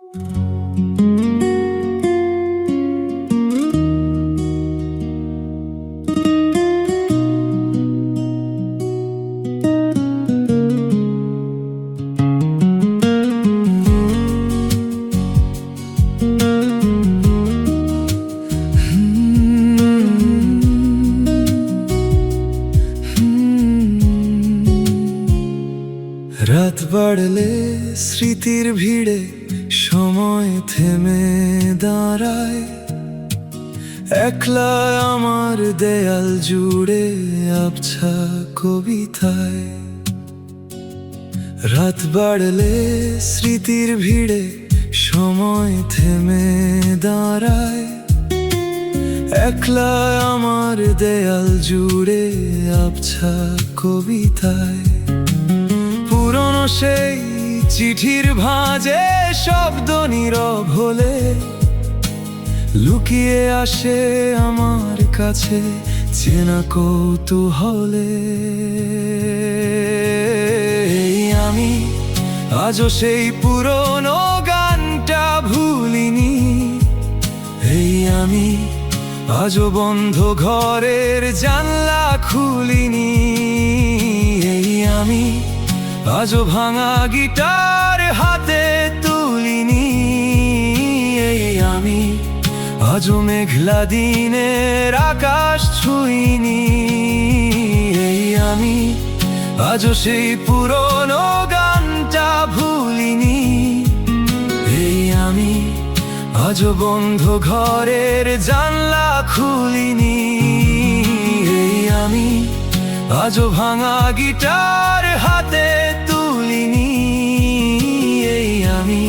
রাত বাড়লে স্মৃতির ভিড়ে সময় থেমে দাঁড়ায়, একলা আমার দেয়াল জুড়ে আবছা কবিতায়। রাত বাড়লে স্মৃতির ভিড়ে সময় থেমে দাঁড়ায়, একলা আমার দেয়াল জুড়ে আবছা কবিতায়। পুরনো সেই চিঠির ভাঁজে শব্দ নীরব হলে লুকিয়ে আসে আমার কাছে চেনা কৌতূহলে। আমি আজও সেই পুরনো গানটা ভুলিনি, আমি আজও বন্ধ ঘরের জানলা খুলিনি। আমি আজও ভাঙা গিটার হাতে তুলিনি, আমি আজও মেঘলা দিনের আকাশ ছুঁইনি। আমি আজও সেই পুরনো গানটা ভুলিনি, আমি আজও বন্ধ ঘরের জানলা খুলিনি। আমি আজও ভাঙা গিটার হাতে তুলিনি, আমি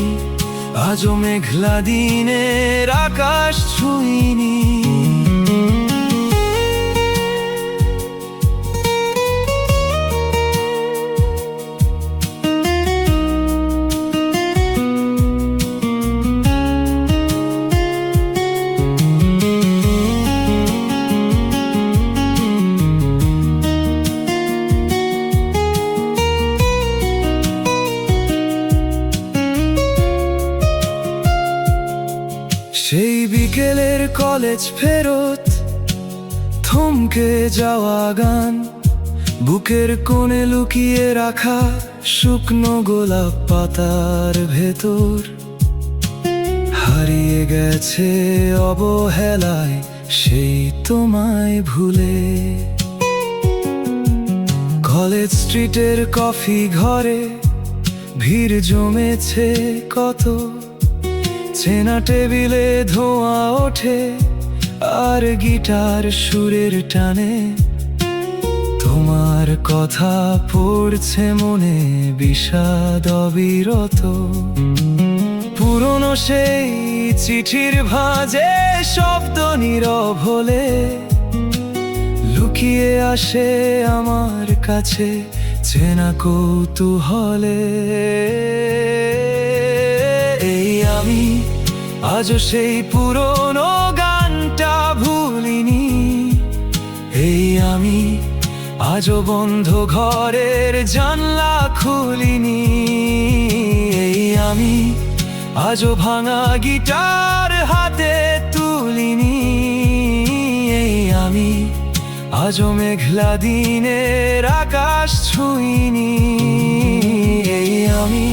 আজও মেঘলা দিনের আকাশ ছুঁইনি। সেই বিকেলের কলেজ ফেরত, থমকে যাওয়া গান, বুকের কোণে লুকিয়ে রাখা শুকনো গোলাপ পাতার ভেতর, হারিয়ে গেছে অবহেলায় সেই তোমায় ভুলে। কলেজ স্ট্রিটের কফি ঘরে ভিড় জমেছে কত, চেনা টেবিলে ধোঁয়া ওঠে আর গিটার সুরের টানে তোমার কথা পড়ছে মনে বিষাদ অবিরত। পুরনো সেই চিঠির ভাঁজে শব্দ নীরব হলে লুকিয়ে আসে আমার কাছে চেনা কৌতূহলে। আমি আজও সেই পুরনো গানটা ভুলিনি, আমি আজও বন্ধ ঘরের জানলা খুলিনি। আমি আজও ভাঙা গিটার হাতে তুলিনি, আমি আজও মেঘলা দিনের আকাশ ছুঁইনি। আমি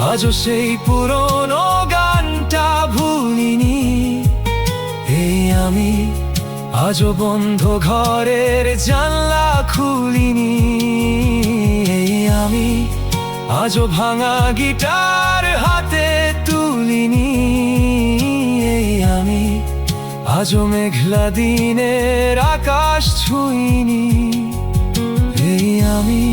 আজও সেই পুরনো গানটা ভুলিনি, আমি আজও বন্ধ ঘরের জানলা খুলিনি। আমি আজও ভাঙা গিটার হাতে তুলিনি, আমি আজও মেঘলা দিনের আকাশ ছুঁইনি। আমি